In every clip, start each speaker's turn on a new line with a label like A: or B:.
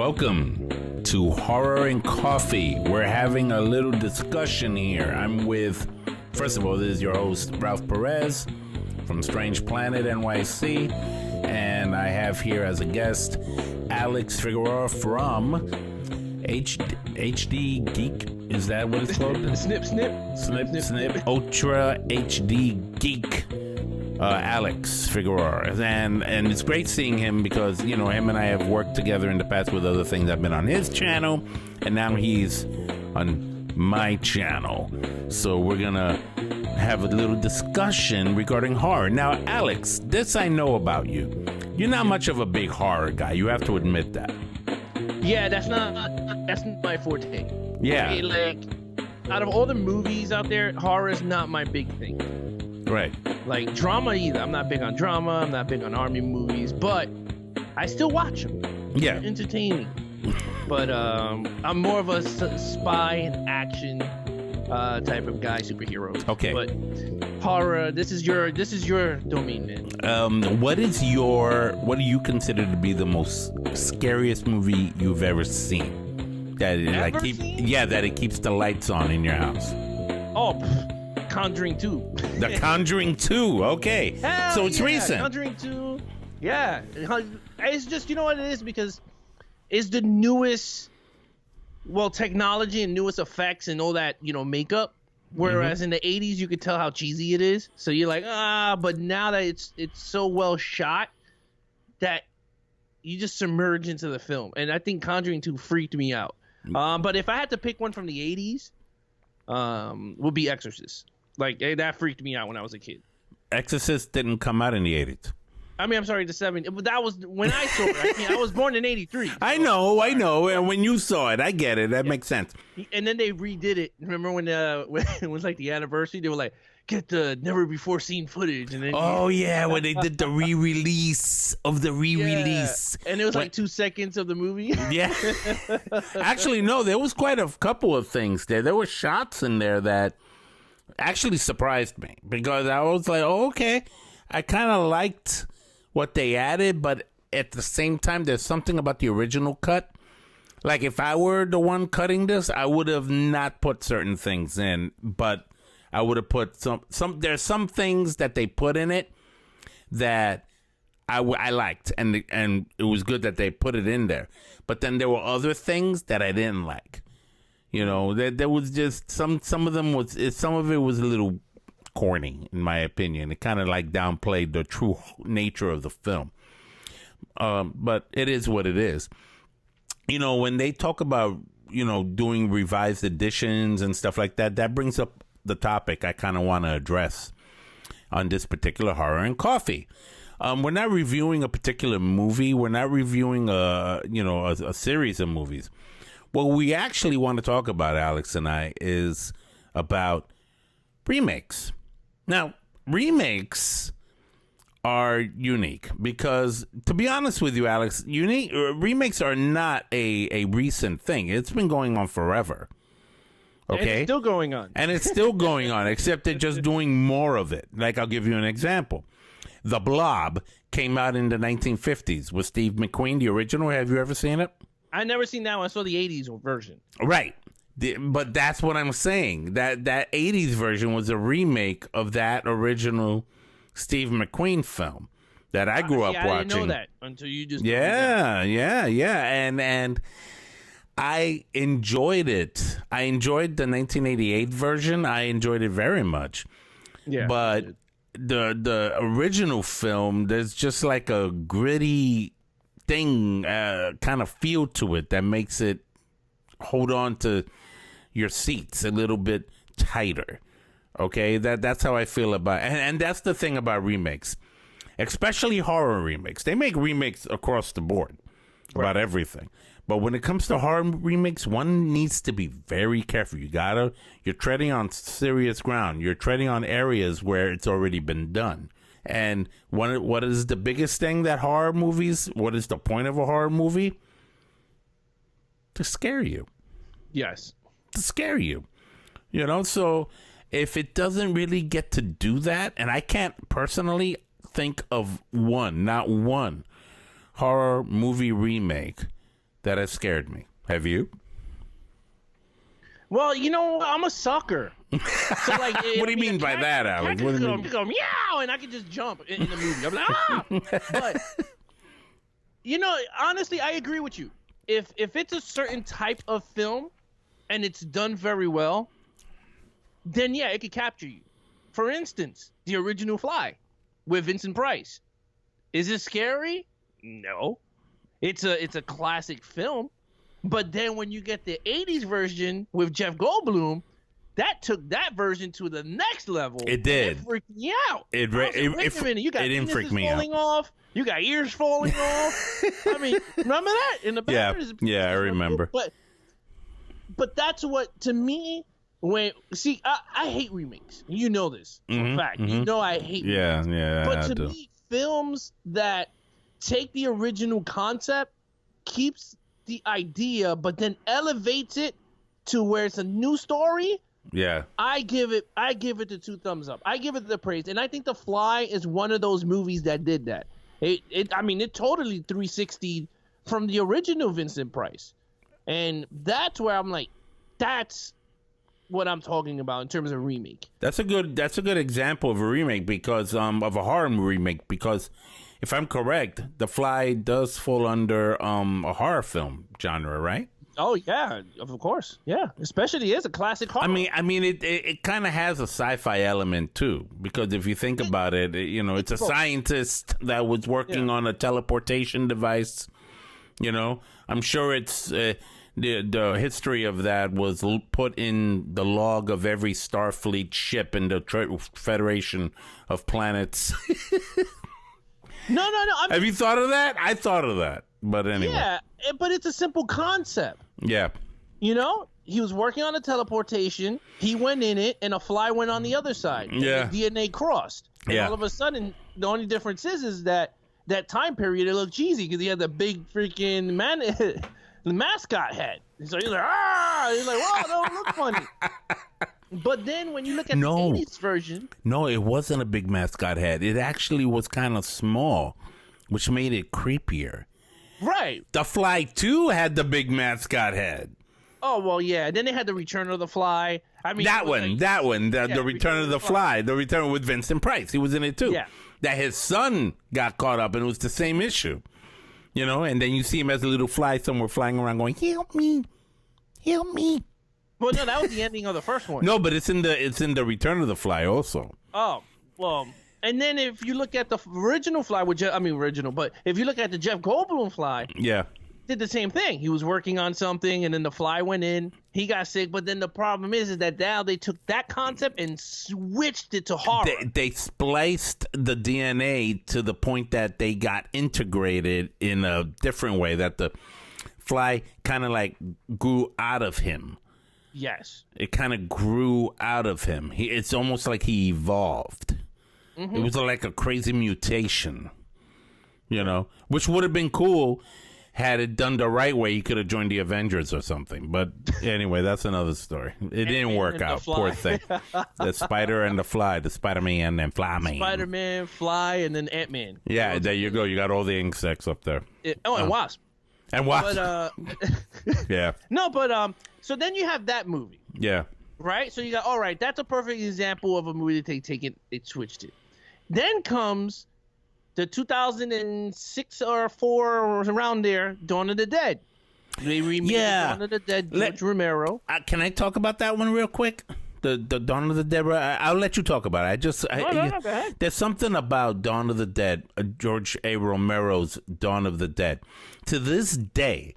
A: Welcome to Horror and Coffee. We're having a little discussion here. I'm with, first of all, this is your host, Ralph Perez from Strange Planet NYC. And I have here as a guest, Alex Figueroa from HD Geek. Is that what it's called? Snip. Ultra HD Geek. Alex Figueroa, and it's great seeing him because, you know, him and I have worked together in the past with other things. I've been on his channel, and now he's on my channel. So we're gonna have a little discussion regarding horror. Now, Alex, this I know about you. You're not much of a big horror guy. You have to admit that.
B: Yeah, that's not my forte.
A: Yeah.
B: Like, out of all the movies out there, horror is not my big thing.
A: Right.
B: Like, drama either. I'm not big on drama. I'm not big on army movies, but I still watch them.
A: Yeah.
B: They're entertaining. But I'm more of a spy and action type of guy, superheroes.
A: Okay.
B: But horror, this is your domain, man.
A: What do you consider to be the most scariest movie you've ever seen? That it keeps the lights on in your house.
B: Oh, Conjuring 2.
A: The Conjuring 2, okay.
B: Hell
A: so it's recent.
B: Conjuring 2, yeah. It's just, you know what it is? Because it's the newest, technology and newest effects and all that, makeup. Whereas in the 80s, you could tell how cheesy it is. So you're like, but now that it's so well shot that you just submerge into the film. And I think Conjuring 2 freaked me out. But if I had to pick one from the 80s, would be Exorcist. Like, that freaked me out when I was a kid.
A: Exorcist didn't come out in the 80s.
B: I mean, I'm sorry, the 70s. But that was when I saw it. I was born in 83. So.
A: I know. And when you saw it, I get it. That makes sense.
B: And then they redid it. Remember when it was like the anniversary? They were like, get the never before seen footage. And then
A: when they did the re-release of the re-release.
B: Yeah. And it was like 2 seconds of the movie.
A: Yeah. Actually, no, there was quite a couple of things there. There were shots in there that actually surprised me because I was like, okay, I kind of liked what they added, but at the same time, there's something about the original cut. Like, if I were the one cutting this, I would have not put certain things in, but I would have put there's some things that they put in it that I liked, and it was good that they put it in there. But then there were other things that I didn't like. You know, there was just some of it was a little corny, in my opinion. It kind of like downplayed the true nature of the film. But it is what it is. You know, when they talk about, doing revised editions and stuff like that, that brings up the topic I kind of want to address on this particular Horror and Coffee. We're not reviewing a particular movie. We're not reviewing a series of movies. What we actually want to talk about, Alex and I, is about remakes. Now, remakes are unique because, to be honest with you, Alex, remakes are not a recent thing. It's been going on forever. Okay?
B: And it's still going on.
A: And it's still going on, except they're just doing more of it. Like, I'll give you an example. The Blob came out in the 1950s with Steve McQueen, the original. Have you ever seen it?
B: I never seen that one. I saw the 80s version.
A: Right. But that's what I'm saying. That 80s version was a remake of that original Steve McQueen film that I grew up watching.
B: I didn't know that until you just
A: Yeah. And I enjoyed it. I enjoyed the 1988 version. I enjoyed it very much.
B: Yeah.
A: But the original film, there's just like a gritty thing, kind of feel to it that makes it hold on to your seats a little bit tighter. Okay, that's how I feel about it. And that's the thing about remakes, especially horror remakes. They make remakes across the board about everything. But when it comes to horror remakes, one needs to be very careful. You're treading on serious ground. You're treading on areas where it's already been done. And what is the biggest thing that what is the point of a horror movie? To scare you.
B: Yes.
A: To scare you. So if it doesn't really get to do that, and I can't personally think of not one horror movie remake that has scared me. Have you?
B: Well, you know, I'm a sucker. So like,
A: What do you mean by that, Alex? What do you mean?
B: Go meow, and I can just jump in the movie. I'm like, ah! But you know, honestly, I agree with you. If it's a certain type of film and it's done very well, then yeah, it could capture you. For instance, the original Fly with Vincent Price. Is it scary? No. It's a classic film. But then when you get the 80s version with Jeff Goldblum, that took that version to the next level.
A: It did.
B: It freaked me out.
A: Wait a minute,
B: you got
A: didn't freak me
B: falling off. You got ears falling off. I mean, remember that in the back?
A: Yeah, I remember.
B: But that's what, to me, I hate remakes. You know this for a fact. You know I hate remakes.
A: Yeah.
B: But to me, films that take the original concept, keeps the idea, but then elevates it to where it's a new story.
A: Yeah.
B: I give it the 2 thumbs up. I give it the praise. And I think The Fly is one of those movies that did that. It totally 360 from the original Vincent Price. And that's where I'm like, that's what I'm talking about in terms of remake.
A: That's a good example of a remake because of a horror remake, because if I'm correct, The Fly does fall under a horror film genre, right?
B: Oh yeah, of course, yeah. Especially as a classic horror.
A: I mean, it kind of has a sci-fi element too, because if you think about it, it's a scientist that was working on a teleportation device. I'm sure it's the history of that was put in the log of every Starfleet ship in the Federation of Planets.
B: No.
A: Have you thought of that? I thought of that, but anyway.
B: Yeah, but it's a simple concept.
A: Yeah.
B: He was working on a teleportation. He went in it, and a fly went on the other side.
A: Yeah.
B: The DNA crossed. And all of a sudden, the only difference is that time period, it looked cheesy because he had the big freaking the mascot head. So he's like, He's like, whoa, that don't look funny. But then when you look at the 80s version.
A: No, it wasn't a big mascot head. It actually was kind of small, which made it creepier.
B: Right.
A: The Fly 2 had the big mascot head.
B: Oh, well, yeah. Then they had the Return of the Fly. I mean,
A: the Return of the Fly. The Return with Vincent Price. He was in it too.
B: Yeah.
A: That his son got caught up, and it was the same issue. And then you see him as a little fly somewhere flying around going, help me.
B: Well, no, that was the ending of the first one.
A: No, but it's in the Return of the Fly also.
B: Oh, well, and then if you look at the original Fly, but if you look at the Jeff Goldblum Fly, did the same thing. He was working on something, and then the fly went in. He got sick, but then the problem is that now they took that concept and switched it to horror.
A: They spliced the DNA to the point that they got integrated in a different way, that the fly kind of like grew out of him.
B: Yes.
A: It kind of grew out of him. It's almost like he evolved. Mm-hmm. It was like a crazy mutation, which would have been cool. Had it done the right way, he could have joined the Avengers or something. But anyway, that's another story. It didn't work out. Poor thing. The Spider and the Fly, the Spider-Man and Fly-Man.
B: Spider-Man, Fly, and then Ant-Man.
A: Yeah, there you go. You got all the insects up there.
B: And Wasp.
A: And Wasp.
B: But,
A: yeah.
B: No, but so then you have that movie.
A: Yeah.
B: Right? So you got, all right, that's a perfect example of a movie that they switched it. Then comes the 2006 or 4 or around there, Dawn of the Dead. They remade Dawn of the Dead, George Romero.
A: Can I talk about that one real quick? The Dawn of the Dead. I'll let you talk about it. Go ahead. There's something about Dawn of the Dead, George A. Romero's Dawn of the Dead. To this day,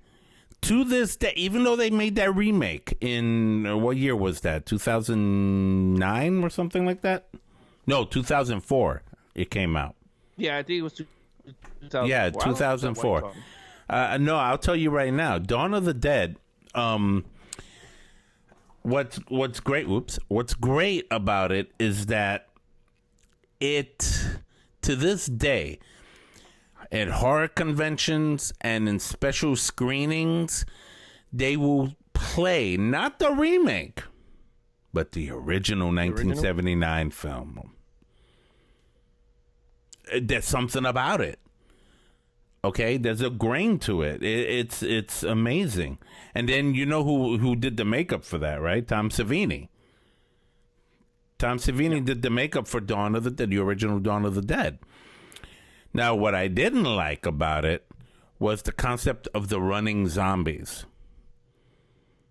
A: even though they made that remake in, what year was that? 2009 or something like that? No, 2004 it came out.
B: Yeah, I think it was 2004.
A: Yeah, 2004. No, I'll tell you right now. Dawn of the Dead. What's great? What's great about it is that it, to this day, at horror conventions and in special screenings, they will play not the remake, but the original 1979 film. There's something about it. Okay, there's a grain to it. It's amazing. And then you know who did the makeup for that, right? Tom Savini. Tom Savini did the makeup for Dawn of the Dead, the original Dawn of the Dead. Now, what I didn't like about it was the concept of the running zombies.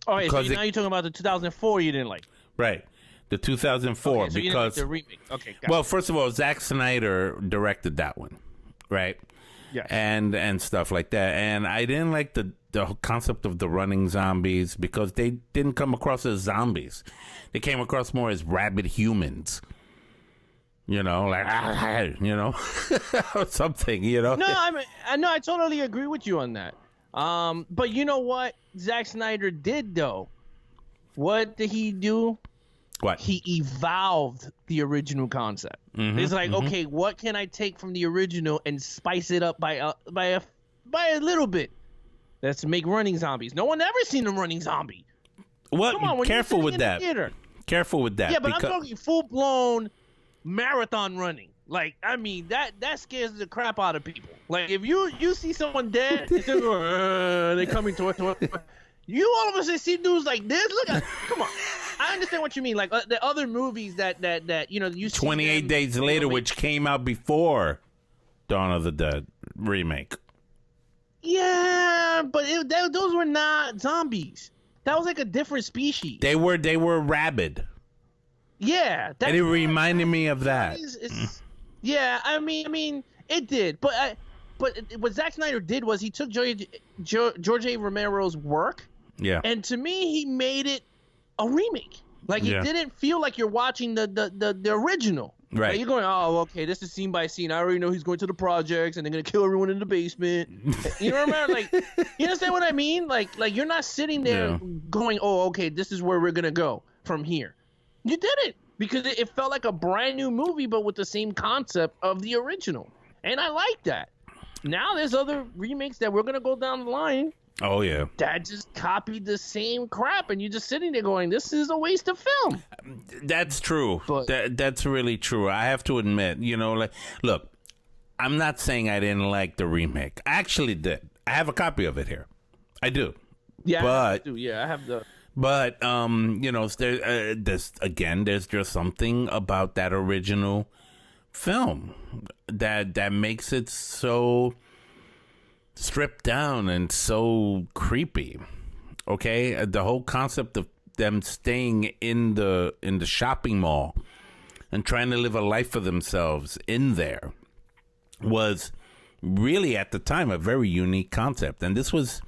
B: Oh, yeah, so now you're talking about the 2004 you didn't like.
A: Right. The 2004
B: Okay, so you didn't like the remake. Okay, got
A: well,
B: it.
A: first of all, Zack Snyder directed that one, right?
B: Yes.
A: And stuff like that. And I didn't like the concept of the running zombies because they didn't come across as zombies. They came across more as rabid humans. You know, like you know, or something. You know.
B: No, I totally agree with you on that. But you know what Zack Snyder did though? What did he do?
A: What?
B: He evolved the original concept. It's like, okay, what can I take from the original and spice it up by a little bit? Let's make running zombies. No one ever seen a running zombie.
A: What?
B: Come on,
A: Careful with that. Careful with that.
B: Yeah, but I'm talking full blown marathon running. Like, I mean, that scares the crap out of people. Like, if you see someone dead, they're coming towards. You all of a sudden see dudes like this. Look at, come on. I understand what you mean. Like the other movies that you know you see
A: 28 Days Later, which came out before Dawn of the Dead remake.
B: Yeah, but those were not zombies. That was like a different species.
A: They were rabid.
B: Yeah,
A: and it reminded me of that.
B: Yeah, I mean, it did, but what Zack Snyder did was he took George A. Romero's work.
A: Yeah.
B: And to me, he made it a remake. Like, it didn't feel like you're watching the original.
A: Right.
B: Like, you're going, oh, okay, this is scene by scene. I already know he's going to the projects and they're going to kill everyone in the basement. You know what I mean? Like, you understand what I mean? Like you're not sitting there going, oh, okay, this is where we're going to go from here. You didn't, because it felt like a brand new movie, but with the same concept of the original. And I like that. Now there's other remakes that we're going to go down the line.
A: Oh, yeah.
B: That just copied the same crap, and you're just sitting there going, this is a waste of film.
A: That's true. That's really true. I have to admit, you know, like, look, I'm not saying I didn't like the remake. I actually did. I have a copy of it here. I do.
B: Yeah,
A: but,
B: I do. Yeah, I have the...
A: But, you know, there's just something about that original film that makes it so stripped down and so creepy. Okay, the whole concept of them staying in the shopping mall and trying to live a life for themselves in there was really at the time a very unique concept. And this was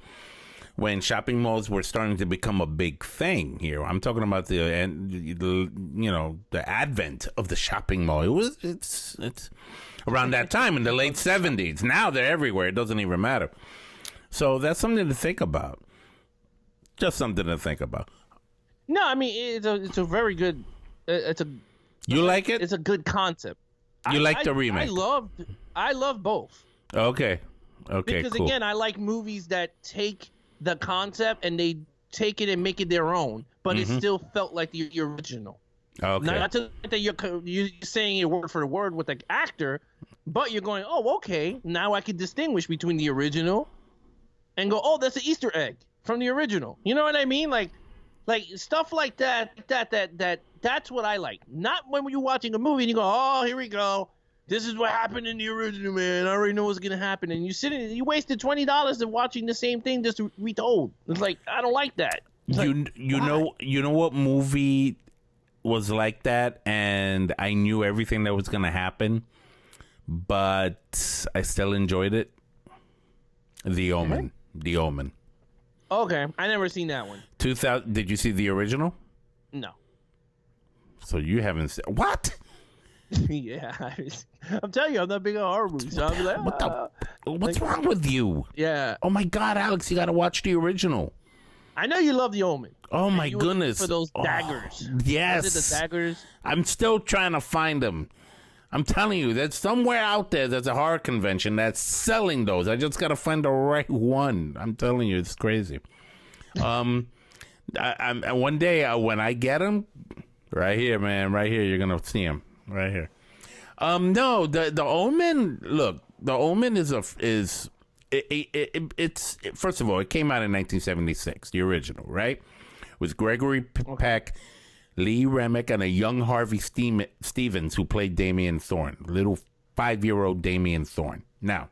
A: when shopping malls were starting to become a big thing here. I'm talking about the you know, the advent of the shopping mall. It's around that time in the late 70s. Now they're everywhere. It doesn't even matter. So that's something to think about. Just something to think about.
B: No, I mean, it's a very good.
A: You like it?
B: It's a good concept.
A: You like the remake?
B: I love both.
A: Okay,
B: because
A: cool.
B: Again, I like movies that take the concept and they take it and make it their own, but it still felt like the original.
A: Okay.
B: Not to that you're saying it word for word with the actor, but you're going, oh, okay, now I can distinguish between the original and go, oh, that's an Easter egg from the original. You know what I mean? Like stuff like that's what I like. Not when you're watching a movie and you go, oh, here we go. This is what happened in the original, man. I already know what's gonna happen, and you wasted $20 of watching the same thing just retold. It's like, I don't like that.
A: You know what movie was like that, and I knew everything that was gonna happen, but I still enjoyed it. The Omen. The Omen.
B: Okay, I never seen that one.
A: 2000. Did you see the original?
B: No.
A: So you haven't seen what?
B: Yeah, I'm telling you, I'm not big on horror movies. So I'm like,
A: what's wrong with you?
B: Yeah.
A: Oh my God, Alex, you got to watch the original.
B: I know you love the Omen.
A: Oh my goodness!
B: For those daggers.
A: Yes.
B: Was it the daggers?
A: I'm still trying to find them. I'm telling you, there's somewhere out there there's a horror convention that's selling those. I just got to find the right one. I'm telling you, it's crazy. One day when I get them, right here, man, right here, you're gonna see them. Right here. No, the Omen. Look, the Omen is it's first of all, it came out in 1976, the original, right? With Gregory Peck, Lee Remick, and a young Harvey Stevens who played Damien Thorne, little 5-year-old Damien Thorne. Now,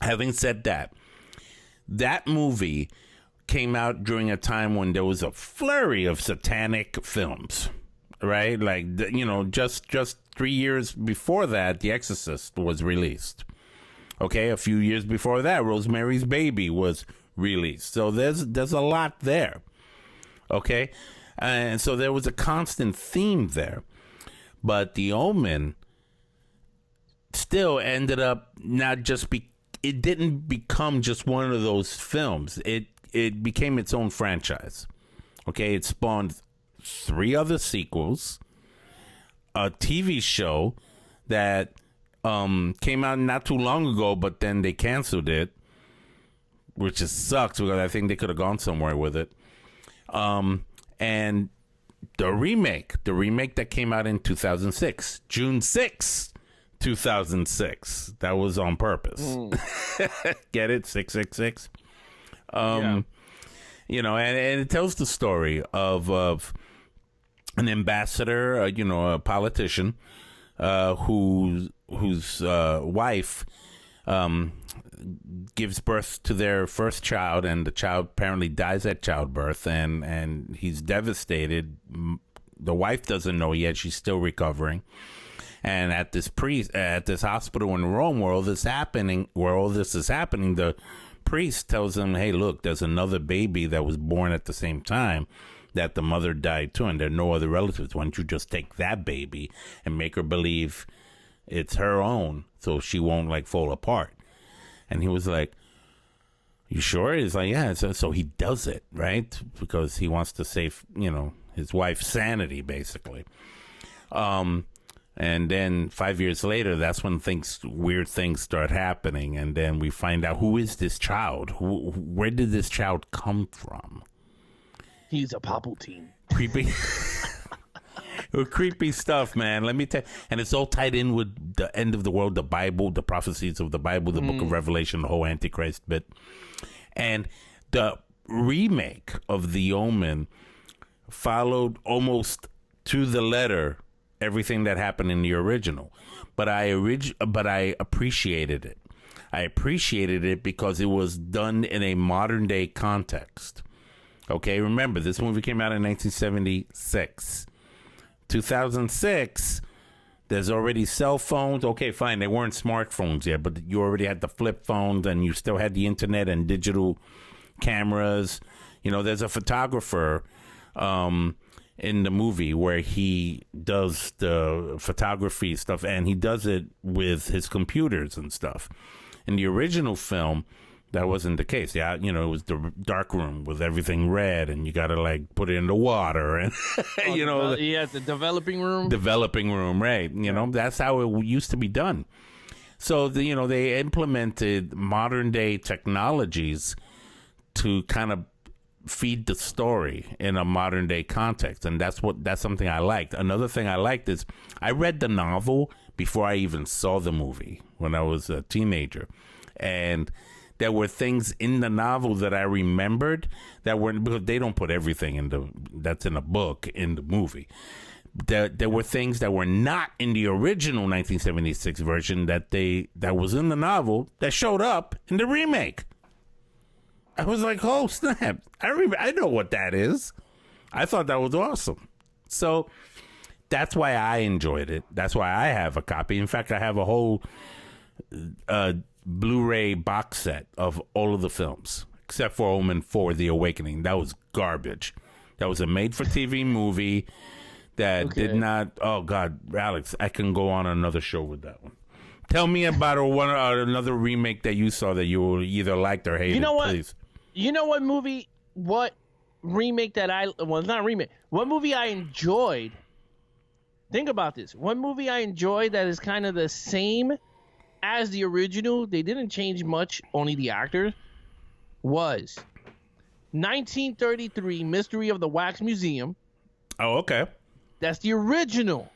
A: having said that, that movie came out during a time when there was a flurry of satanic films, right? Like, just 3 years before that, The Exorcist was released. Okay, a few years before that, Rosemary's Baby was released. So there's a lot there. Okay, and so there was a constant theme there. But The Omen still ended up not just it didn't become just one of those films. It became its own franchise. Okay, it spawned 3 other sequels, a TV show that came out not too long ago, but then they canceled it, which just sucks because I think they could have gone somewhere with it. And the remake that came out in 2006, June 6th, 2006. That was on purpose. Get it? 666.
B: Yeah.
A: And it tells the story of an ambassador, a politician, whose wife gives birth to their first child, and the child apparently dies at childbirth, and he's devastated. The wife doesn't know yet; she's still recovering. And at this hospital in Rome, where all this is happening, the priest tells him, "Hey, look, there's another baby that was born at the same time that the mother died too, and there are no other relatives. Why don't you just take that baby and make her believe it's her own, so she won't fall apart?" And he was like, "You sure?" He's like, "Yeah." So he does it, right? Because he wants to save, his wife's sanity, basically. And then 5 years later, that's when weird things start happening. And then we find out, who is this child? Where did this child come from?
B: He's a Palpatine.
A: Creepy. Creepy stuff, man. Let me tell you. And it's all tied in with the end of the world, the Bible, the prophecies of the Bible, the book of Revelation, the whole Antichrist bit. And the remake of The Omen followed almost to the letter everything that happened in the original. But I appreciated it. I appreciated it because it was done in a modern day context. Okay, remember, this movie came out in 1976. 2006, there's already cell phones. Okay, fine, they weren't smartphones yet, but you already had the flip phones, and you still had the internet and digital cameras. There's a photographer in the movie where he does the photography stuff, and he does it with his computers and stuff. In the original film, that wasn't the case. Yeah, it was the dark room with everything red, and you got to put it in the water, and
B: the developing room.
A: Developing room, right? That's how it used to be done. So they implemented modern day technologies to kind of feed the story in a modern day context, and that's something I liked. Another thing I liked is I read the novel before I even saw the movie when I was a teenager, and there were things in the novel that I remembered that weren't, because they don't put everything that's in a book in the movie. There were things that were not in the original 1976 version that was in the novel that showed up in the remake. I was like, oh snap! I know what that is. I thought that was awesome. So that's why I enjoyed it. That's why I have a copy. In fact, I have a whole Blu-ray box set of all of the films, except for Omen 4: The Awakening. That was garbage. That was a made-for-TV movie that did not... Oh, God, Alex, I can go on another show with that one. Tell me about another remake that you saw that you either liked or hated, please.
B: You know what movie... What remake that I... Well, it's not a remake. What movie I enjoyed... Think about this. One movie I enjoyed that is kind of the same as the original, they didn't change much, only the actors, was 1933 Mystery of the Wax Museum.
A: Oh, okay.
B: That's the original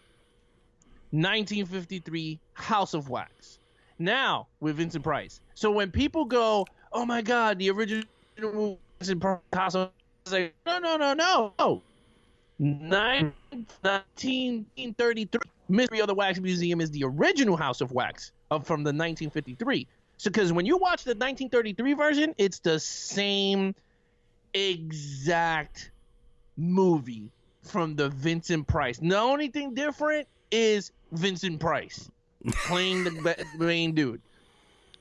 B: 1953 House of Wax. Now with Vincent Price. So when people go, "Oh my God, the original Vincent Price House of Wax," like, no. 1933, Mystery of the Wax Museum is the original House of Wax from the 1953. So because when you watch the 1933 version, it's the same exact movie from the Vincent Price. The only thing different is Vincent Price playing the main dude.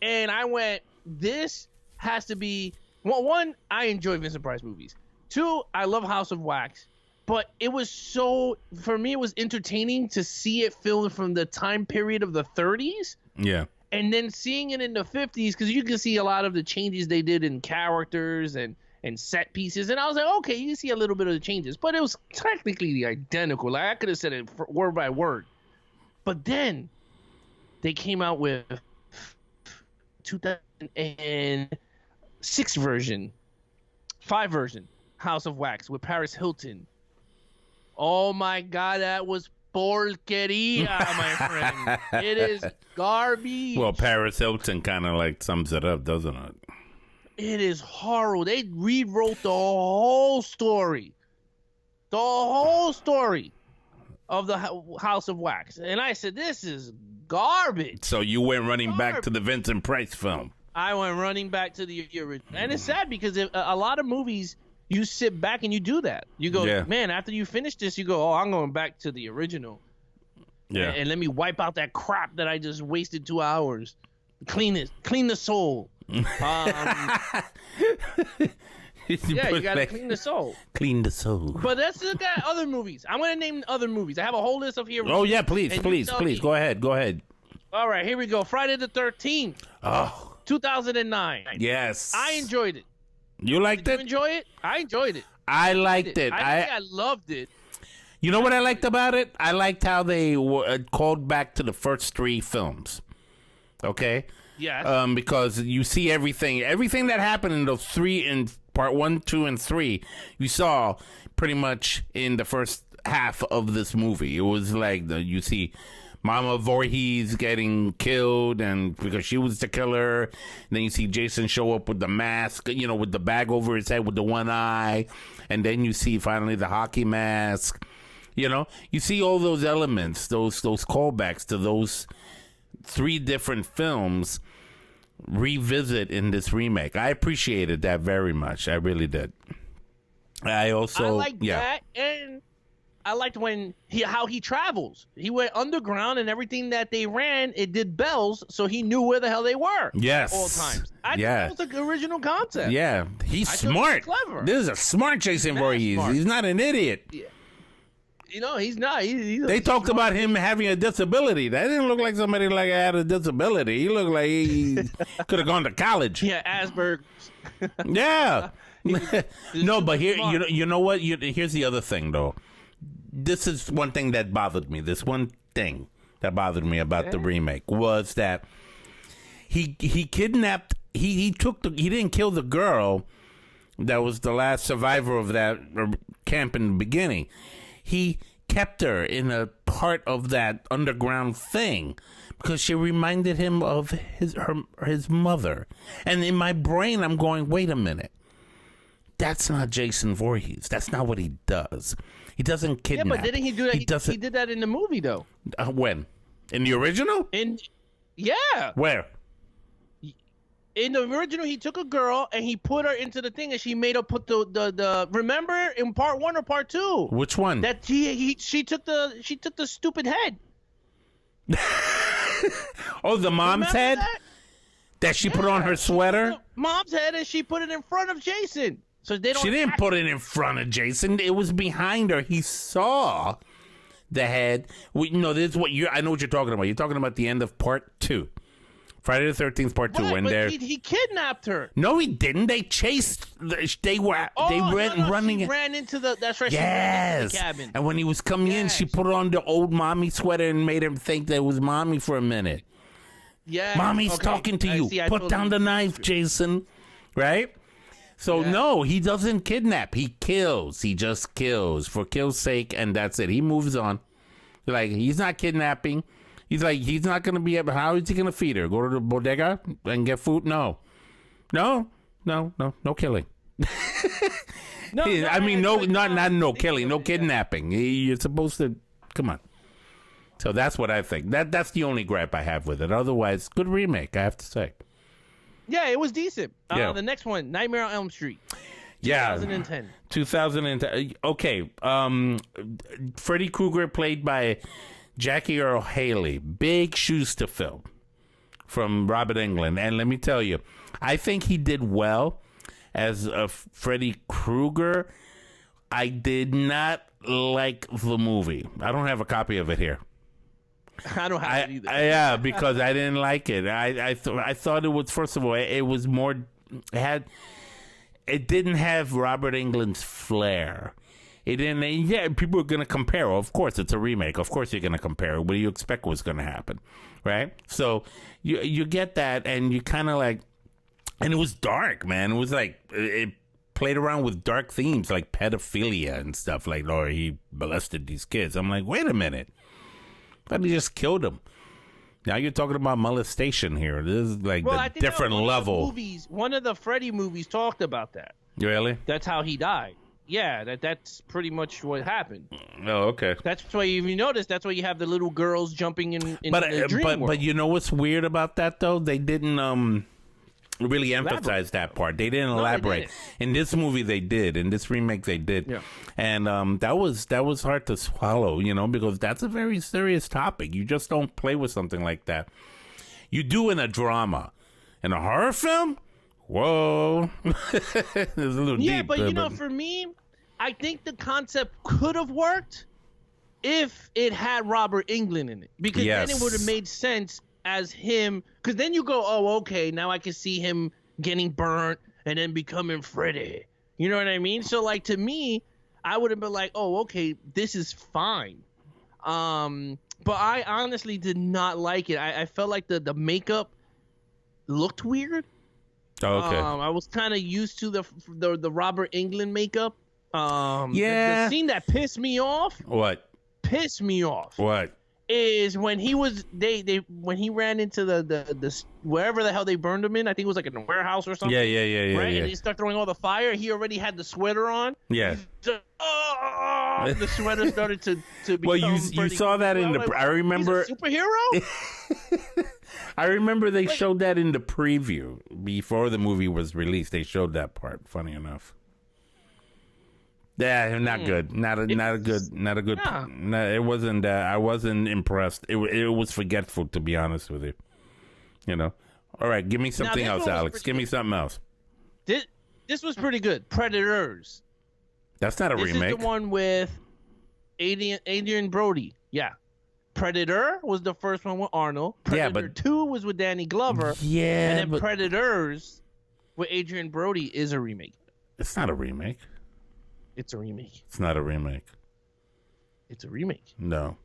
B: And I went, this has to be, well, one, I enjoy Vincent Price movies. Two, I love House of Wax. But it was so, for me, it was entertaining to see it filmed from the time period of the 30s.
A: Yeah.
B: And then seeing it in the 50s, because you can see a lot of the changes they did in characters and set pieces. And I was like, okay, you can see a little bit of the changes. But it was technically identical. Like, I could have said it word by word. But then they came out with 2006 version, 5 version, House of Wax with Paris Hilton. Oh my God, that was porqueria, my friend. It is garbage.
A: Well, Paris Hilton kind of like sums it up, doesn't it?
B: It is horrible. They rewrote the whole story. The whole story of the House of Wax. And I said, this is garbage.
A: So you went running back to the Vincent Price film.
B: I went running back to the original. And it's sad because a lot of movies, you sit back and you do that. You go, man, after you finish this, you go, oh, I'm going back to the original.
A: Yeah.
B: And let me wipe out that crap that I just wasted 2 hours. Clean the soul. You gotta clean the soul.
A: Clean the soul.
B: But let's look at other movies. I'm gonna name other movies. I have a whole list of heroes.
A: Oh yeah, please. Go ahead.
B: All right, here we go. Friday the 13th.
A: Oh.
B: 2009.
A: Yes.
B: I enjoyed it.
A: You liked it?
B: Did you enjoy it? I enjoyed it.
A: I liked it.
B: I loved it.
A: You know what I liked about it? I liked how they called back to the first 3 films. Okay?
B: Yes.
A: Because you see everything that happened in those 3 in part 1, 2, and 3, you saw pretty much in the first half of this movie. It was like you see Mama Voorhees getting killed, and because she was the killer. And then you see Jason show up with the mask, with the bag over his head with the one eye, and then you see finally the hockey mask. You see all those elements, those callbacks to those 3 different films revisit in this remake. I appreciated that very much. I really did. I
B: liked that, and I liked how he travels. He went underground, and everything that they ran, it did bells, so he knew where the hell they were.
A: Yes,
B: all times. I think that was the original concept.
A: Yeah, he's smart.
B: Clever.
A: This is a smart Jason Voorhees. He's not an idiot.
B: Yeah. He's not.
A: They talked about him having a disability. That didn't look like somebody like had a disability. He looked like he could have gone to college.
B: Yeah, Asperger's.
A: Yeah. No, but here, you know what? Here's the other thing, though. This is one thing that bothered me. This one thing that bothered me about the remake was that he kidnapped. He didn't kill the girl that was the last survivor of that camp in the beginning. He kept her in a part of that underground thing because she reminded him of his mother. And in my brain, I'm going, wait a minute. That's not Jason Voorhees. That's not what he does. He doesn't kidnap.
B: Yeah, but didn't he do that? He did that in the movie, though.
A: When? In the original?
B: Yeah.
A: Where?
B: In the original, he took a girl and he put her into the thing, and she made her put the remember in part 1 or part 2?
A: Which one?
B: That she took the stupid head.
A: Oh, the mom's head that she put on her sweater.
B: Mom's head, and she put it in front of Jason. So they don't.
A: She didn't put it in front of Jason. It was behind her. He saw the head. This is what I know what you're talking about. You're talking about the end of part 2. Friday the 13th, part 2. When
B: he kidnapped her.
A: No, he didn't. They chased. They ran running.
B: She ran into the. That's right.
A: Yes.
B: She ran into the cabin.
A: And when he was coming in, she put on the old mommy sweater and made him think that it was mommy for a minute. Yeah. Mommy's talking to you. Put down the knife, Jason. Right. So no, he doesn't kidnap. He kills. He just kills for kill's sake, and that's it. He moves on. Like, he's not kidnapping. He's like, he's not going to be able. How is he going to feed her? Go to the bodega and get food? No killing.
B: No,
A: I mean, no killing, no
B: Yeah.
A: kidnapping. You're supposed to. Come on. So that's what I think. That's the only gripe I have with it. Otherwise, good remake, I have to say.
B: Yeah, it was decent.
A: Yeah.
B: The next one, Nightmare on Elm Street.
A: Yeah.
B: 2010.
A: 2010. Okay. Freddy Krueger played by Jackie Earle Haley. Big shoes to fill from Robert Englund. And let me tell you, I think he did well as Freddy Krueger. I did not like the movie. I don't have a copy of it here.
B: I don't have it either.
A: Yeah, because I didn't like it. I thought it was, first of all, it was more, it didn't have Robert Englund's flair. It didn't. Yeah, people are gonna compare. Of course, it's a remake. Of course, you're gonna compare. What do you expect was gonna happen, right? So you get that, and you kind of like, and it was dark, man. It was like it played around with dark themes like pedophilia and stuff. Like, oh, he molested these kids. I'm like, wait a minute. But he just killed him. Now you're talking about molestation here. This is like
B: I
A: the
B: think
A: different level.
B: One of the Freddy movies talked about that.
A: Really?
B: That's how he died. Yeah, that's pretty much what happened.
A: Oh, okay.
B: That's why, if you notice, that's why you have the little girls jumping in the dream world.
A: But you know what's weird about that though? They didn't really emphasize that part. They didn't elaborate. In this movie, they did. In this remake, they did.
B: Yeah.
A: And that was hard to swallow, you know, because that's a very serious topic. You just don't play with something like that. You do in a drama. In a horror film? Whoa. It's a little deep.
B: Yeah, but you know, for me, I think the concept could have worked if it had Robert Englund in it. Because then it would have made sense as him. Because then you go, oh, okay, now I can see him getting burnt and then becoming Freddy. You know what I mean? So, like, to me, I would have been like, oh, okay, this is fine. But I honestly did not like it. I felt like the makeup looked weird.
A: Oh, okay.
B: I was kind of used to the Robert Englund makeup.
A: Yeah.
B: The scene that pissed me off.
A: What?
B: Pissed me off.
A: What?
B: Is when he was when he ran into the wherever the hell they burned him in. I think it was like in a warehouse or something.
A: Yeah.
B: Right,
A: Yeah.
B: and he started throwing all the fire. He already had the sweater on.
A: Yeah.
B: The sweater started to become.
A: Well, you saw that in the.
B: Like,
A: I remember.
B: he's a superhero.
A: I remember they showed that in the preview before the movie was released. They showed that part. Funny enough. Yeah, not good. Not a good.
B: Nah.
A: No, it wasn't. I wasn't impressed. It was forgetful, to be honest with you. You know. All right, give me something else, Alex. Give me something else.
B: This was pretty good. Predators.
A: That's not a remake.
B: This is the one with Adrian Brody. Yeah. Predator was the first one with Arnold. Predator 2 was with Danny Glover.
A: Yeah,
B: and then
A: but
B: Predators with Adrian Brody is a remake.
A: It's not a remake.
B: It's a remake.
A: It's not a remake.
B: It's a remake.
A: No.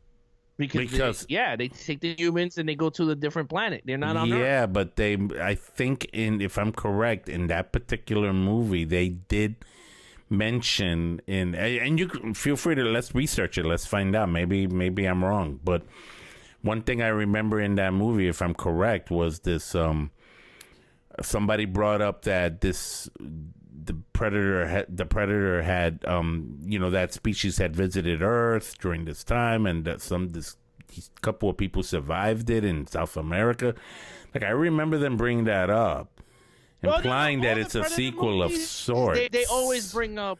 B: Because they take the humans and they go to a different planet. They're not on Earth.
A: Yeah, but I think if I'm correct, in that particular movie, they did mention and you can feel free to let's research it. Let's find out. Maybe I'm wrong. But one thing I remember in that movie, if I'm correct, was this. Somebody brought up that the predator had that species had visited Earth during this time, and that this couple of people survived it in South America. Like, I remember them bringing that up, implying that it's a sequel movies, of sorts.
B: They always bring up,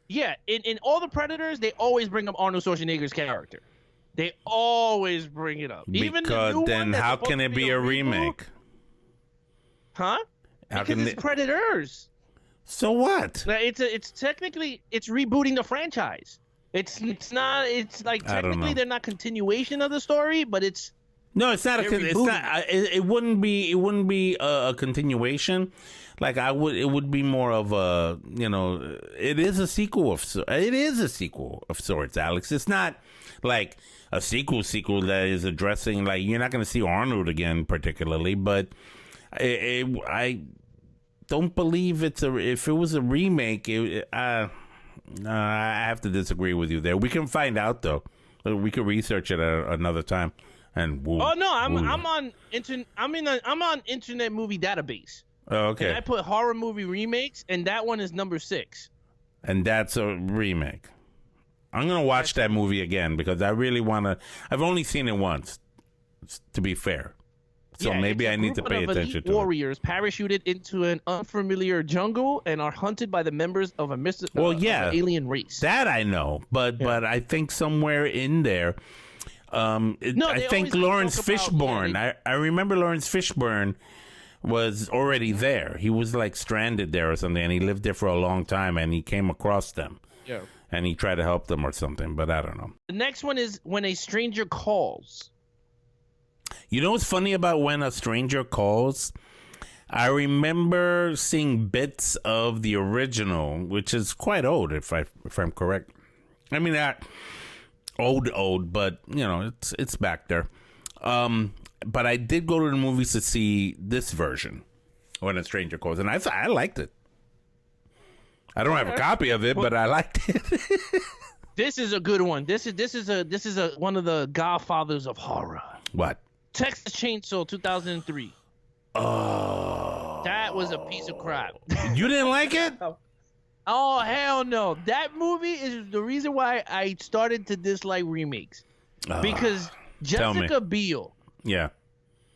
B: in all the Predators, they always bring up Arnold Schwarzenegger's character. They always bring it up. Even the new
A: then
B: one
A: how can it be a remake?
B: Huh? Because it's Predators.
A: So what?
B: It's technically rebooting the franchise. It's like technically they're not continuation of the story, but it's
A: no, it's not it wouldn't be a continuation. Like it would be more of a, it is a sequel of sorts, Alex. It's not like a sequel that is addressing, like, you're not going to see Arnold again particularly, but I don't believe if it was a remake, I have to disagree with you there. We can find out, though. We can research it at another time. And woo,
B: Oh no, I'm
A: woo.
B: on I'm on Internet Movie Database.
A: Oh, okay.
B: And I put horror movie remakes, and that one is number 6.
A: And that's a remake. I'm gonna watch that movie again because I really want to. I've only seen it once, to be fair. So maybe I need to pay attention to
B: warriors parachuted into an unfamiliar jungle and are hunted by the members of an alien race.
A: That I know, but I think somewhere in there, I think Lawrence Fishburne. I remember Lawrence Fishburne was already there. He was like stranded there or something, and he lived there for a long time, and he came across them.
B: Yeah.
A: And he tried to help them or something, but I don't know.
B: The next one is When a Stranger Calls.
A: You know what's funny about When a Stranger Calls? I remember seeing bits of the original, which is quite old, if I'm correct. I mean, not old, but you know, it's back there. But I did go to the movies to see this version, When a Stranger Calls, and I liked it. I don't have a copy of it, but I liked it.
B: This is a good one. This is one of the godfathers of horror.
A: What?
B: Texas Chainsaw 2003.
A: Oh.
B: That was a piece of crap.
A: You didn't like it?
B: Oh, hell no. That movie is the reason why I started to dislike remakes. Because Jessica Biel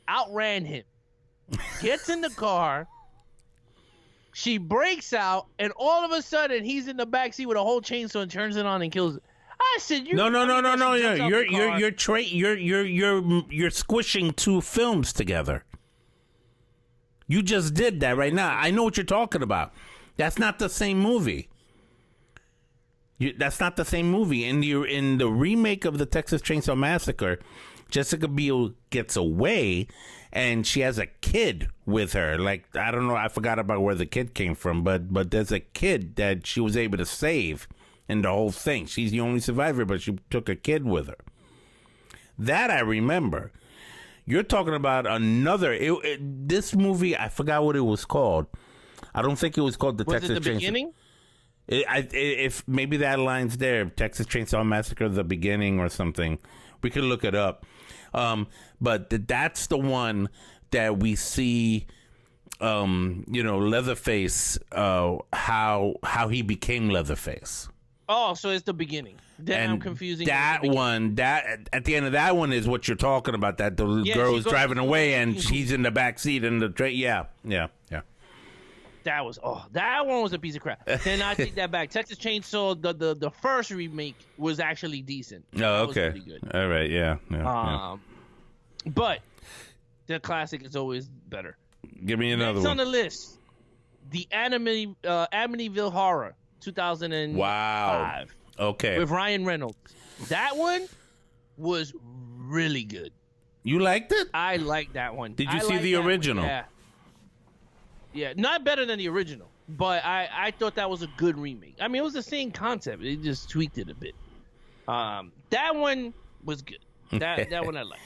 B: outran him, gets in the car, she breaks out, and all of a sudden he's in the backseat with a whole chainsaw and turns it on and kills it. I said,
A: No. You're squishing two films together. You just did that right now. I know what you're talking about. That's not the same movie. That's not the same movie. In the remake of the Texas Chainsaw Massacre, Jessica Biel gets away, and she has a kid with her. Like, I don't know, I forgot about where the kid came from, but there's a kid that she was able to save in the whole thing. She's the only survivor, but she took a kid with her. That I remember. You're talking about another. This movie, I forgot what it was called. I don't think it was called the Texas Chainsaw. Was it the beginning? If maybe that line's there, Texas Chainsaw Massacre, the beginning or something. We could look it up. But that's the one that we see, Leatherface, how he became Leatherface.
B: Oh, so it's the beginning. Then I'm confusing.
A: That one, at the end of that one is what you're talking about. That the girl is driving away and she's in the back seat in the train. Yeah.
B: That one was a piece of crap. Then I take that back. Texas Chainsaw, the first remake was actually decent.
A: Oh, okay.
B: Was really good.
A: All right, yeah.
B: But the classic is always better.
A: Give me another
B: Next
A: one.
B: on the list, the Amityville Horror, 2005.
A: Wow. Okay.
B: With Ryan Reynolds. That one was really good.
A: You liked it?
B: I liked that one.
A: Did you see the original?
B: Yeah, not better than the original, but I thought that was a good remake. I mean, it was the same concept. It just tweaked it a bit. That one was good. That one I liked.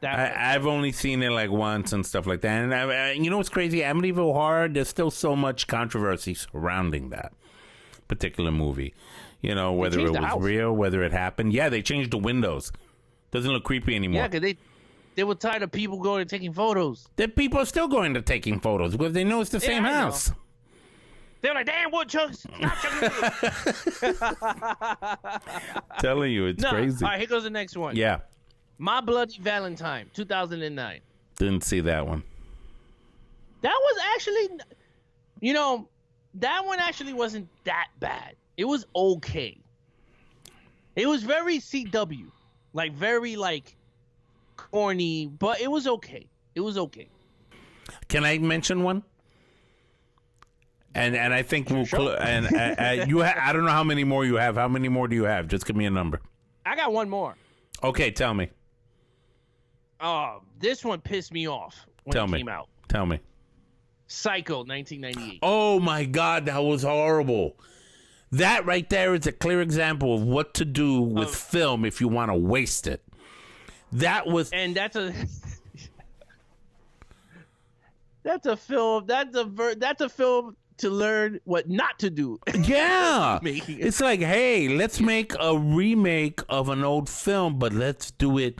A: I've only seen it like once and stuff like that. And you know what's crazy? Amityville Horror, there's still so much controversy surrounding that particular movie. You know, whether it was real, whether it happened. Yeah, they changed the windows. Doesn't look creepy anymore.
B: Yeah, because they were tired of people going and taking photos.
A: The people are still going to taking photos because they know it's the same house.
B: They're like, damn, woodchucks.
A: Telling you, it's crazy.
B: All right, here goes the next one.
A: Yeah.
B: My Bloody Valentine, 2009.
A: Didn't see that one.
B: That was actually, that one actually wasn't that bad. It was okay. It was very CW. Like, very, corny, but it was okay. It was okay.
A: Can I mention one? And I think we'll
B: sure.
A: I don't know how many more you have. How many more do you have? Just give me a number.
B: I got one more.
A: Okay, tell me.
B: This one pissed me off when it came out.
A: Tell me.
B: Psycho, 1998.
A: Oh my God, that was horrible. That right there is a clear example of what to do with film if you want to waste it. That was,
B: and that's a film. That's a film to learn what not to do.
A: Yeah, it's like, hey, let's make a remake of an old film, but let's do it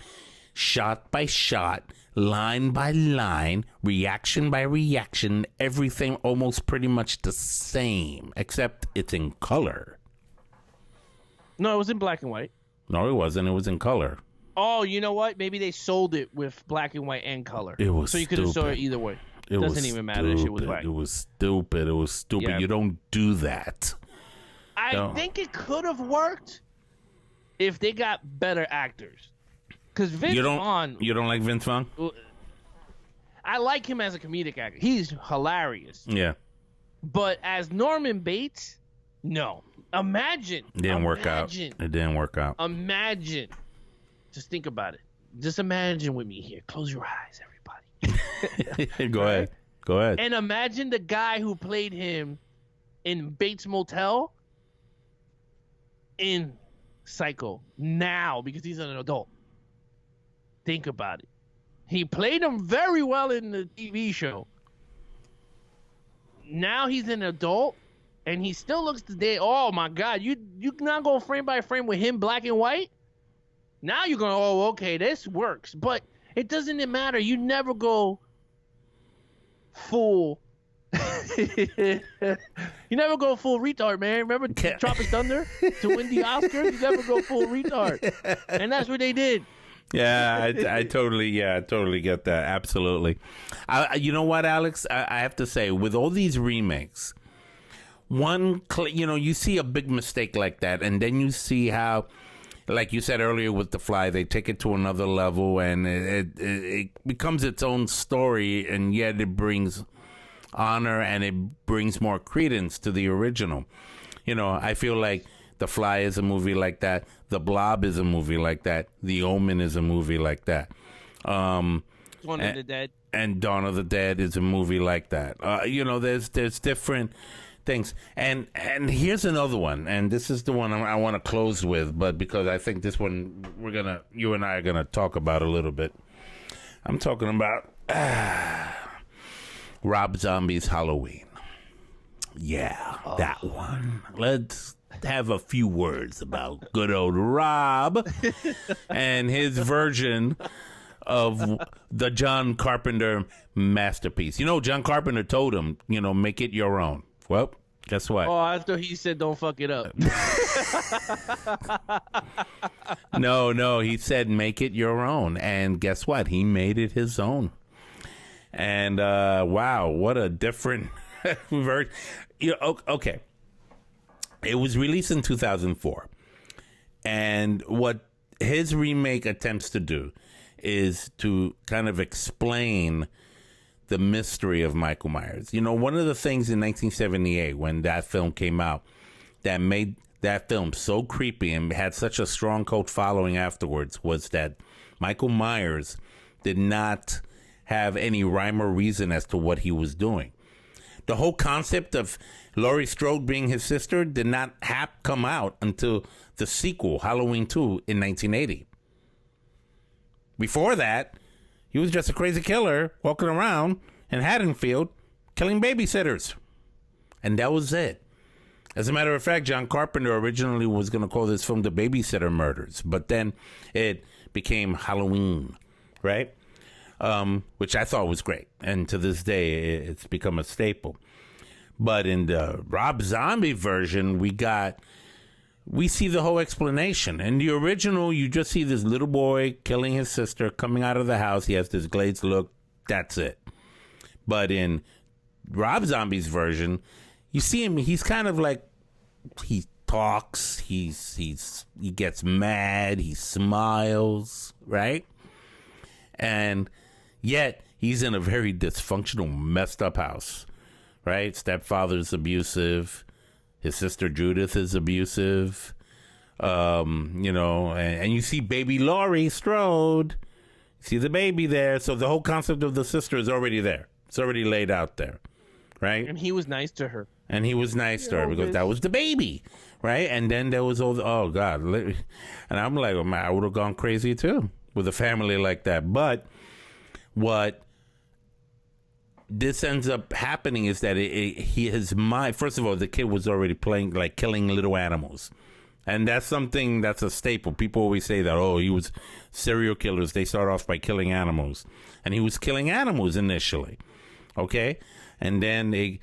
A: shot by shot, line by line, reaction by reaction, everything almost pretty much the same, except it's in color.
B: No, it was in black and white.
A: No, it wasn't. It was in color.
B: Oh, you know what? Maybe they sold it with black and white and color.
A: It was
B: so you could have saw it either way. It doesn't even matter. That shit was black.
A: It was stupid. It was stupid.
B: Yeah.
A: You don't do that.
B: I think it could have worked if they got better actors. Because Vince Vaughn...
A: You don't like Vince Vaughn?
B: I like him as a comedic actor. He's hilarious.
A: Yeah.
B: But as Norman Bates, no. Imagine.
A: It didn't work out. It didn't work out.
B: Imagine. Just think about it. Just imagine with me here. Close your eyes, everybody.
A: Go ahead. Go ahead.
B: And imagine the guy who played him in Bates Motel in Psycho now, because he's an adult. Think about it. He played him very well in the TV show. Now he's an adult, and he still looks today. Oh my God, you not go frame by frame with him black and white? Now you're going, oh, okay, this works. But it doesn't matter. You never go full. You never go full retard, man. Remember Tropic Thunder to win the Oscar? You never go full retard. And that's what they did.
A: Yeah, I totally get that. Absolutely. You know what, Alex? I have to say, with all these remakes, you see a big mistake like that, and then you see how, like you said earlier with The Fly, they take it to another level, and it becomes its own story, and yet it brings honor and it brings more credence to the original. I feel like The Fly is a movie like that. The Blob is a movie like that. The Omen is a movie like that.
B: Dawn of the Dead.
A: And Dawn of the Dead is a movie like that. There's different things. And here's another one, and this is the one I want to close with, but because I think this one you and I are gonna talk about a little bit. I'm talking about Rob Zombie's Halloween. Yeah, that one. Let's have a few words about good old Rob and his version of the John Carpenter masterpiece. John Carpenter told him, make it your own. Well, guess what?
B: Oh, I thought he said don't fuck it up.
A: No, he said make it your own. And guess what? He made it his own. And wow, what a different version. Okay. It was released in 2004. And what his remake attempts to do is to kind of explain the mystery of Michael Myers. One of the things in 1978 when that film came out that made that film so creepy and had such a strong cult following afterwards was that Michael Myers did not have any rhyme or reason as to what he was doing. The whole concept of Laurie Strode being his sister did not come out until the sequel, Halloween 2, in 1980. Before that, he was just a crazy killer walking around in Haddonfield killing babysitters. And that was it. As a matter of fact, John Carpenter originally was going to call this film The Babysitter Murders, but then it became Halloween, right? Which I thought was great. And to this day, it's become a staple. But in the Rob Zombie version, we see the whole explanation. In the original, you just see this little boy killing his sister, coming out of the house. He has this glazed look. That's it. But in Rob Zombie's version, you see him. He's kind of like, he talks. He gets mad. He smiles, right? And yet he's in a very dysfunctional, messed up house, right? Stepfather's abusive. His sister Judith is abusive. And you see baby Laurie Strode. You see the baby there. So the whole concept of the sister is already there. It's already laid out there, right?
B: And he was nice to her.
A: And he was nice to her because that was the baby, right? And then there was all the, oh, God. And I'm like, oh, man, I would have gone crazy, too, with a family like that. But what this ends up happening is that his mind, first of all, the kid was already playing, like, killing little animals. And that's something that's a staple. People always say that, oh, he was serial killers. They start off by killing animals. And he was killing animals initially. Okay? And then he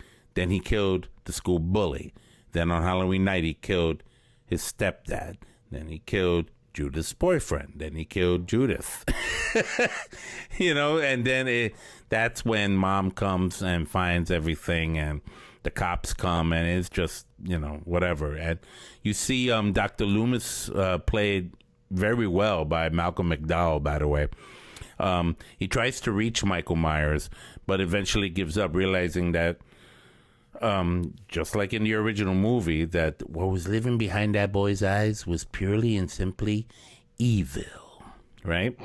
A: killed the school bully. Then on Halloween night, he killed his stepdad. Then he killed Judith's boyfriend. Then he killed Judith. And then that's when mom comes and finds everything, and the cops come, and it's just, whatever. And you see Dr. Loomis played very well by Malcolm McDowell, by the way. He tries to reach Michael Myers, but eventually gives up, realizing that, just like in the original movie, that what was living behind that boy's eyes was purely and simply evil, right?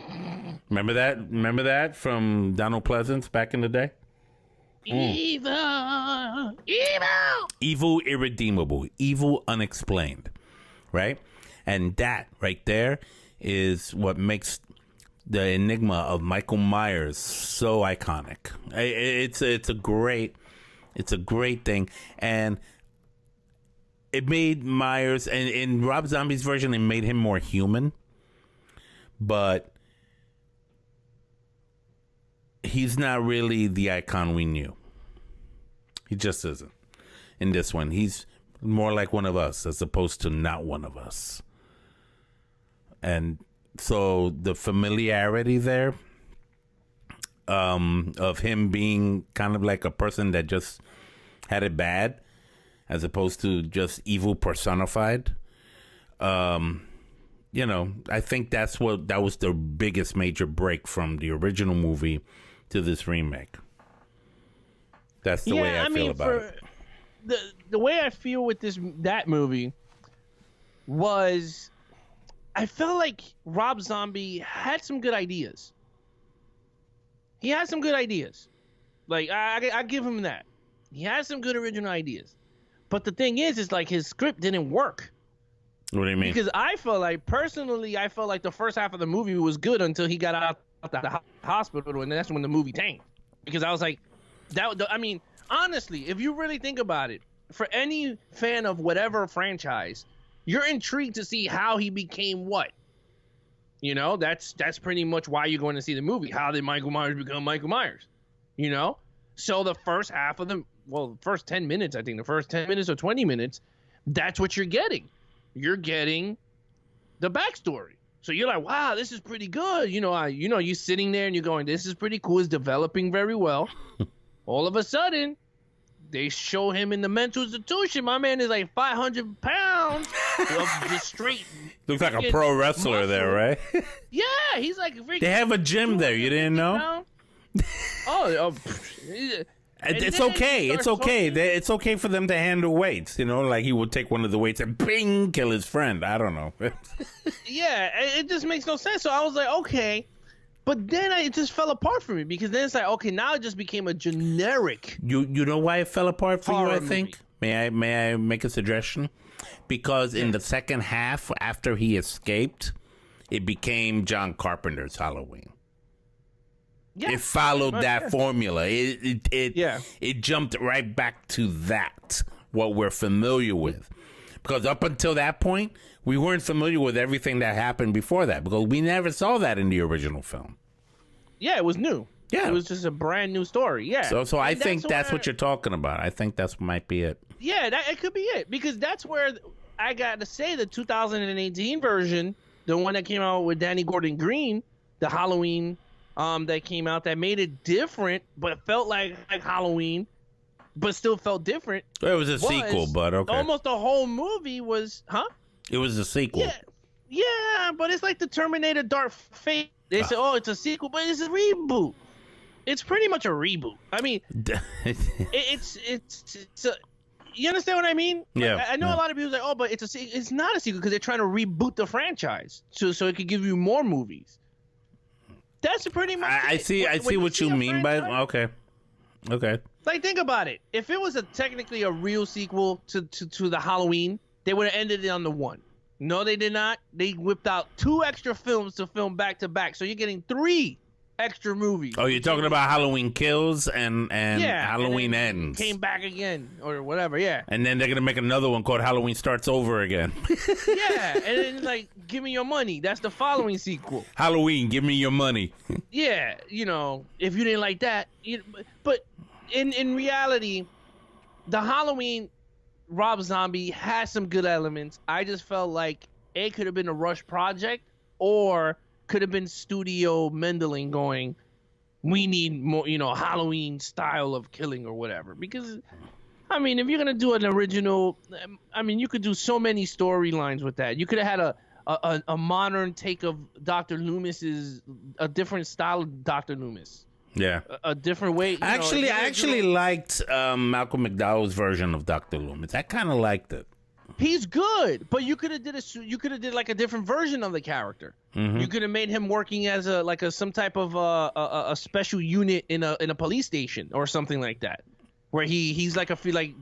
A: Remember that from Donald Pleasance back in the day?
B: Evil,
A: irredeemable, evil unexplained, right? And that right there is what makes the enigma of Michael Myers so iconic. It's a great thing, and it made Myers, and in Rob Zombie's version, it made him more human, but he's not really the icon we knew. He just isn't. In this one, he's more like one of us as opposed to not one of us. And so the familiarity there, of him being kind of like a person that just had it bad, as opposed to just evil personified. I think that was the biggest major break from the original movie to this remake. That's the way I feel about it.
B: The way I feel with that movie was, I felt like Rob Zombie had some good ideas. He had some good ideas. Like, I give him that. He has some good original ideas. But the thing is like his script didn't work.
A: What do you mean?
B: Because I felt like the first half of the movie was good until he got out the hospital, and that's when the movie tanked. Because I was like, honestly, if you really think about it, for any fan of whatever franchise, you're intrigued to see how he became what. That's pretty much why you're going to see the movie. How did Michael Myers become Michael Myers? So the first half of first 10 minutes, I think the first 10 minutes or 20 minutes, that's what you're getting. You're getting the backstory. So you're like, wow, this is pretty good. You're sitting there and you're going, this is pretty cool. It's developing very well. All of a sudden, they show him in the mental institution. My man is like 500 pounds of just straight.
A: Looks like a pro wrestler muscle. There, right?
B: Yeah, he's like.
A: They have a gym there. You didn't know? It's okay. It's okay. It's okay for them to handle weights. Like he would take one of the weights and bing, kill his friend. I don't know.
B: Yeah, it just makes no sense. So I was like, okay. But then it just fell apart for me, because then it's like, okay, now it just became a generic.
A: You know why it fell apart for you, I think?
B: Movie.
A: May I make a suggestion? Because in the second half, after he escaped, it became John Carpenter's Halloween. Yeah, it followed that formula. It jumped right back to that, what we're familiar with. Because up until that point, we weren't familiar with everything that happened before that, because we never saw that in the original film.
B: Yeah, it was new. Yeah. It was just a brand new story. Yeah.
A: So I think that's what you're talking about. I think that might be it.
B: Yeah, it could be it. Because that's where I got to say the 2018 version, the one that came out with Danny Gordon Green, the Halloween that came out, that made it different, but felt like Halloween, but still felt different.
A: It was a sequel, but okay.
B: Almost the whole movie was,
A: It was a sequel.
B: Yeah, but it's like the Terminator Dark Fate. They say, oh, it's a sequel, but it's a reboot. It's pretty much a reboot. I mean, it's you understand what I mean?
A: Yeah.
B: Like, I know a lot of people say, oh, but it's not a sequel because they're trying to reboot the franchise so it could give you more movies. That's pretty much
A: I see what you mean by okay.
B: Like, think about it. If it was technically a real sequel to the Halloween, they would have ended it on the one. No, they did not. They whipped out 2 extra films to film back to back. So you're getting 3 extra movies.
A: Oh, you're talking about Halloween Kills and Halloween
B: and
A: Ends.
B: came back again or whatever. Yeah.
A: And then they're gonna make another one called Halloween Starts Over Again.
B: Yeah, and then like, give me your money. That's the following sequel.
A: Halloween, give me your money.
B: Yeah, you know, if you didn't like that, but in reality, the Halloween Rob Zombie has some good elements. I just felt like it could have been a rush project, or could have been Studio Mendeling going, we need more, you know, Halloween style of killing or whatever. Because, I mean, if you're going to do an original, I mean, you could do so many storylines with that. You could have had a modern take of Dr. Loomis's, a different style of Dr. Loomis.
A: Yeah.
B: A different way.
A: I actually liked Malcolm McDowell's version of Dr. Loomis. I kind of liked it.
B: He's good, but you could have did like a different version of the character.
A: Mm-hmm.
B: You could have made him working as some type of a special unit in a police station or something like that, where he's like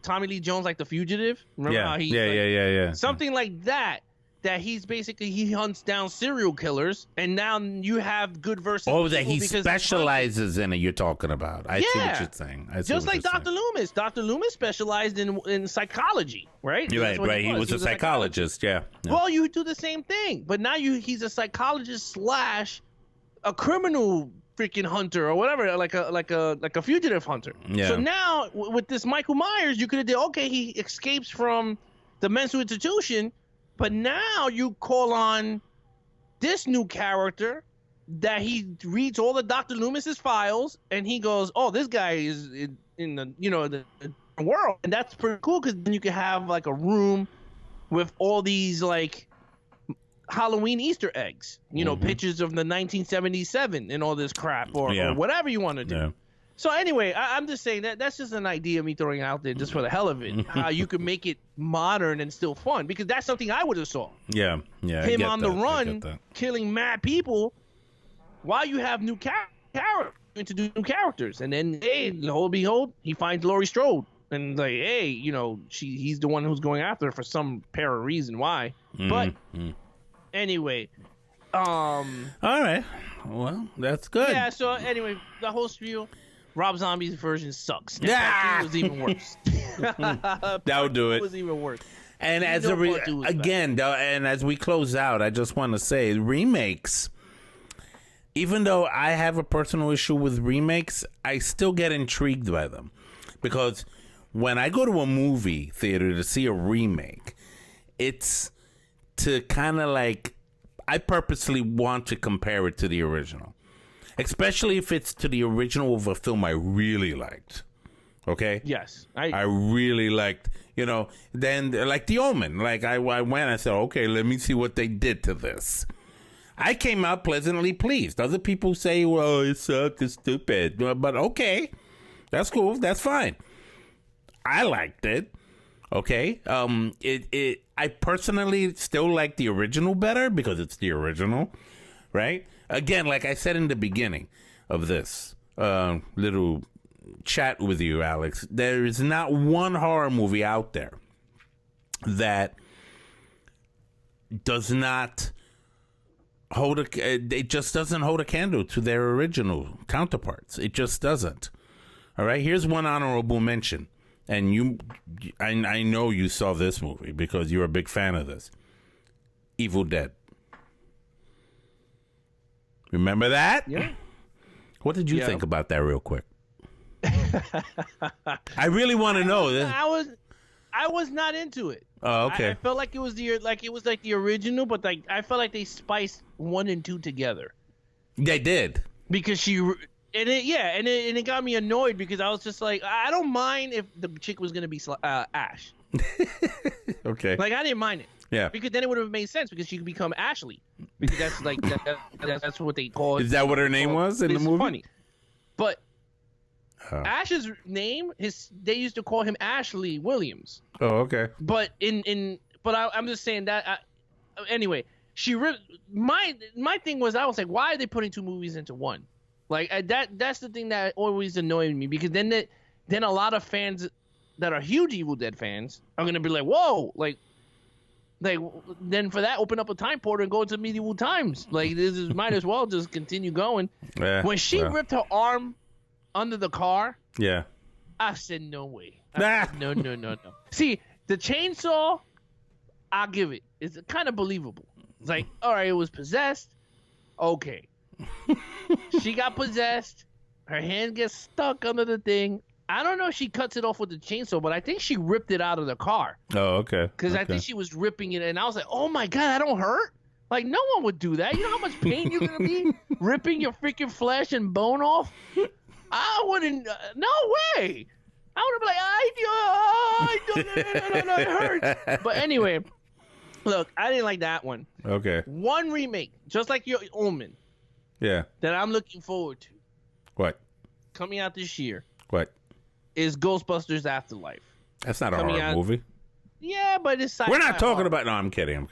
B: Tommy Lee Jones, like the fugitive. Remember how he's
A: yeah.
B: Something like that. That he's basically, he hunts down serial killers, and now you have good versus.
A: Oh, that he specializes in it. You're talking about. I see what you're saying.
B: Just like Dr. Loomis. Dr. Loomis specialized in psychology, right?
A: You're right. He was a psychologist. Yeah.
B: Well, you do the same thing, but now he's a psychologist slash a criminal freaking hunter or whatever, like a fugitive hunter.
A: Yeah.
B: So now with this Michael Myers, you could have did, okay, he escapes from the mental institution. But now you call on this new character that he reads all the Dr. Loomis's files, and he goes, "Oh, this guy is in the world," and that's pretty cool because then you can have like a room with all these like Halloween Easter eggs, pictures of the 1977 and all this crap, or whatever you want to do. Yeah. So anyway, I'm just saying that's just an idea me throwing out there just for the hell of it. How you could make it modern and still fun, because that's something I would have saw.
A: Yeah.
B: Him on the run, killing mad people, while you have new characters, introduce new characters, and then lo and behold, he finds Laurie Strode, and like, he's the one who's going after her for some apparent reason why. But anyway, all
A: right, well, that's good.
B: Yeah. So anyway, the whole spiel. Rob Zombie's version sucks. In fact, it was even worse.
A: That would do it.
B: It was even worse.
A: And as we close out, I just want to say, remakes, even though I have a personal issue with remakes, I still get intrigued by them. Because when I go to a movie theater to see a remake, it's to kind of like, I purposely want to compare it to the original. Especially if it's to the original of a film I really liked. Okay?
B: Yes.
A: I really liked, then like the Omen. Like I went, I said, okay, let me see what they did to this. I came out pleasantly pleased. Other people say, well, it sucked, it's stupid. But okay, that's cool, that's fine. I liked it. Okay? I personally still like the original better because it's the original, right? Again, like I said in the beginning of this little chat with you, Alex, there is not one horror movie out there that does not hold it just doesn't hold a candle to their original counterparts. It just doesn't. All right, here's one honorable mention. And I know you saw this movie because you're a big fan of this. Evil Dead. Remember that?
B: Yeah.
A: What did you think about that real quick? I really want to know.
B: I was not into it.
A: Oh, okay.
B: I felt like it was like the original, but like I felt like they spiced 1 and 2 together.
A: They did.
B: Because it got me annoyed because I was just like, I don't mind if the chick was gonna be Ash.
A: Okay.
B: Like I didn't mind it.
A: Yeah.
B: Because then it would have made sense because she could become Ashley. Because that's like that's what they call it.
A: Is that what her name was in the movie?
B: Funny. But Ash's name, they used to call him Ashley Williams.
A: Oh, okay.
B: But I'm just saying that anyway, my thing was, I was like, why are they putting 2 movies into one? Like that's the thing that always annoyed me, because then a lot of fans that are huge Evil Dead fans are gonna be like, whoa, like Like, then for that, open up a time portal and go into medieval times. Like, this is might as well just continue going.
A: Yeah,
B: when she ripped her arm under the car,
A: yeah,
B: I said, no way. No. See, the chainsaw, I'll give it. It's kind of believable. It's like, all right, it was possessed. Okay. She got possessed. Her hand gets stuck under the thing. I don't know if she cuts it off with the chainsaw, but I think she ripped it out of the car.
A: Oh, okay.
B: Because I think she was ripping it, and I was like, oh, my God, that don't hurt? Like, no one would do that. You know how much pain you're going to be ripping your freaking flesh and bone off? I wouldn't. No way. I would have been like, no, it hurts. But anyway, look, I didn't like that one.
A: Okay.
B: One remake, just like your Omen,
A: Yeah.
B: that I'm looking forward to,
A: What?
B: coming out this year,
A: What?
B: is Ghostbusters Afterlife.
A: That's not a
B: Coming
A: horror
B: out-
A: movie.
B: Yeah, but it's sci-fi
A: We're not talking
B: horror.
A: about. No, I'm kidding.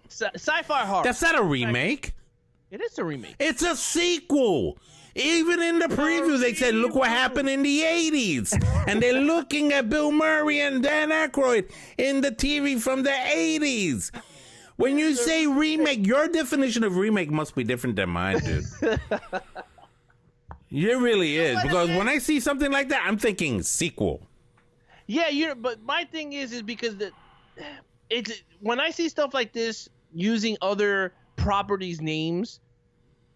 B: Sci-fi horror.
A: That's not a remake.
B: It is a remake.
A: It's a sequel. Even in the preview, they said, look what happened in the 80s. And they're looking at Bill Murray and Dan Aykroyd in the TV from the 80s. When you say remake, your definition of remake must be different than mine, dude. It really is. Because when I see something like that, I'm thinking sequel.
B: Yeah, but my thing is because it's when I see stuff like this using other properties' names,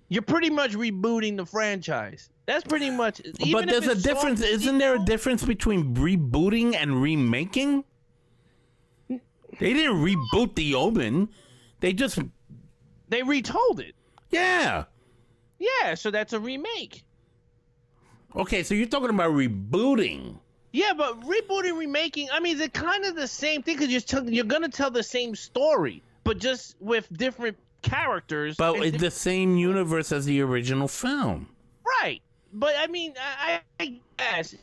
B: you're pretty much rebooting the franchise. That's pretty much.
A: But there's a difference. Isn't there a difference between rebooting and remaking? They didn't reboot the Omen. They
B: retold it.
A: Yeah.
B: Yeah, so that's a remake.
A: Okay, so you're talking about rebooting.
B: Yeah, but rebooting, remaking, I mean, they're kind of the same thing because you're going to tell the same story, but just with different characters.
A: But it's the same universe as the original film.
B: Right. But, I mean, I guess,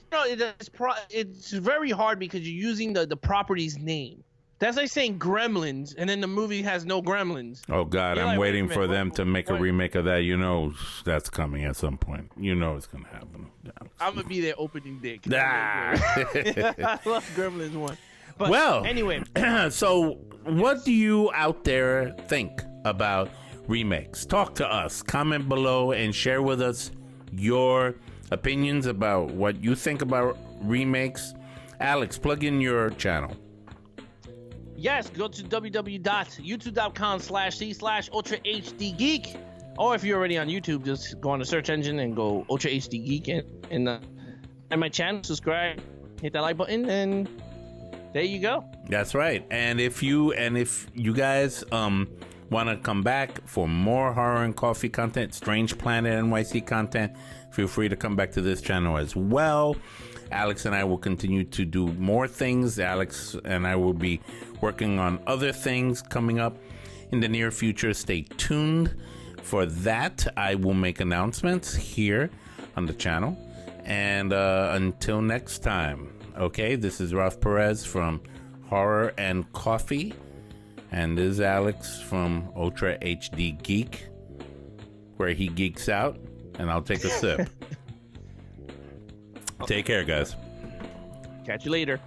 B: it's very hard because you're using the property's name. That's like saying Gremlins, and then the movie has no Gremlins.
A: Oh, God,
B: You're
A: I'm
B: like, wait a
A: waiting for
B: minute,
A: them to make a
B: what?
A: remake of that. You know that's coming at some point. You know it's going to happen.
B: I'm going to be there opening day.
A: Ah.
B: I love Gremlins 1. But
A: Well,
B: anyway.
A: So what do you out there think about remakes? Talk to us. Comment below and share with us your opinions about what you think about remakes. Alex, plug in your channel.
B: Yes, go to www.youtube.com/c/Ultra HD Geek. Or if you're already on YouTube, just go on the search engine and go Ultra HD Geek and my channel, subscribe, hit that like button, and there you go.
A: That's right. And if you guys want to come back for more horror and coffee content, Strange Planet NYC content, feel free to come back to this channel as well. Alex and I will continue to do more things. Alex and I will be working on other things coming up in the near future. Stay tuned for that. I will make announcements here on the channel. And until next time, okay, this is Ralph Perez from Horror and Coffee. And this is Alex from Ultra HD Geek, where he geeks out, and I'll take a sip. Take care, guys.
B: Catch you later.